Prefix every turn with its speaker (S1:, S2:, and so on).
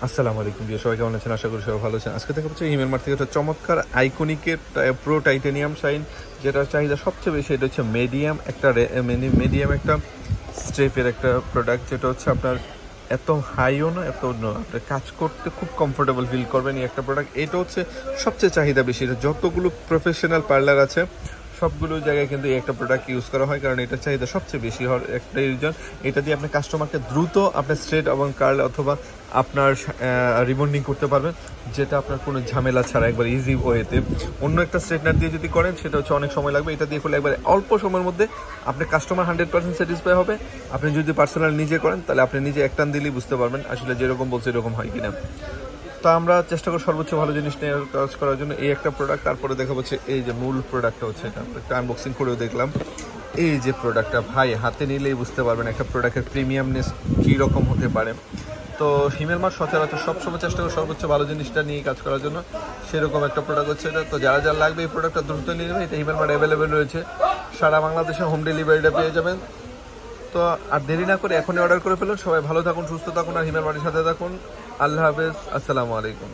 S1: আসসালামু আলাইকুম প্রিয় সবাই, কেমন আছেন? আশা করি সবাই ভালো আছেন। আজকে দেখা হচ্ছে হিমেল মার্ট থেকে একটা চমৎকার আইকনিকের প্রো টাইটানিয়াম শাইন, যেটার চাহিদা সবচেয়ে বেশি। এটা হচ্ছে মিডিয়াম একটা স্ট্রেপের একটা প্রোডাক্ট, যেটা হচ্ছে আপনার এত হাইও না এত না, আপনার কাজ করতে খুব কমফোর্টেবল ফিল করবেন এই একটা প্রোডাক্ট। এটা হচ্ছে সবচেয়ে চাহিদা বেশি। এটা যতগুলো প্রফেশনাল পার্লার আছে সবগুলো জায়গায় কিন্তু এই একটা প্রোডাক্ট ইউজ করা হয়, কারণ এটা চাহিদা সবচেয়ে বেশি হওয়ার একটাই রিজন। এটা দিয়ে আপনি কাস্টমারকে দ্রুত আপনার স্ট্রেট এবং কার্ল অথবা আপনার রিবন্ডিং করতে পারবেন, যেটা আপনার কোনো ঝামেলা ছাড়া একবার ইজি ওয়েতে। অন্য একটা স্ট্রেটনার দিয়ে যদি করেন সেটা হচ্ছে অনেক সময় লাগবে। এটা দিয়ে করলে একবার অল্প সময়ের মধ্যে আপনি কাস্টমার 100% স্যাটিসফাই হবে। আপনি যদি পার্সোনাল নিজে করেন তাহলে আপনি নিজে এক টান দিলেই বুঝতে পারবেন আসলে যেরকম বলছে এরকম হয় কিনা। তো আমরা চেষ্টা করি সর্বোচ্চ ভালো জিনিস নিয়ে কাজ করার জন্য। এই একটা প্রোডাক্ট, তারপরে দেখা হচ্ছে এই যে মূল প্রোডাক্টটা হচ্ছে এটা একটা আনবক্সিং করেও দেখলাম। এই যে প্রোডাক্টটা ভাই হাতে নিলেই বুঝতে পারবেন একটা প্রোডাক্টের প্রিমিয়ামনেস কীরকম হতে পারে। তো হিমেল মার্ট সচরাচর সবসময় চেষ্টা করে সর্বোচ্চ ভালো জিনিসটা নিয়ে কাজ করার জন্য। সেরকম একটা প্রোডাক্ট হচ্ছে এটা। তো যারা যারা লাগবে এই প্রোডাক্টটা দ্রুত নিয়ে নেবে। এটা হিমেল মার্ট অ্যাভেলেবেল রয়েছে, সারা বাংলাদেশে হোম ডেলিভারিটা পেয়ে যাবেন। তো আর দেরি না করে এখনই অর্ডার করে ফেলুন। সবাই ভালো থাকুন, সুস্থ থাকুন, আর হিমেল মার্টের সাথে থাকুন। আল্লাহ হাফেজ, আসসালামু আলাইকুম।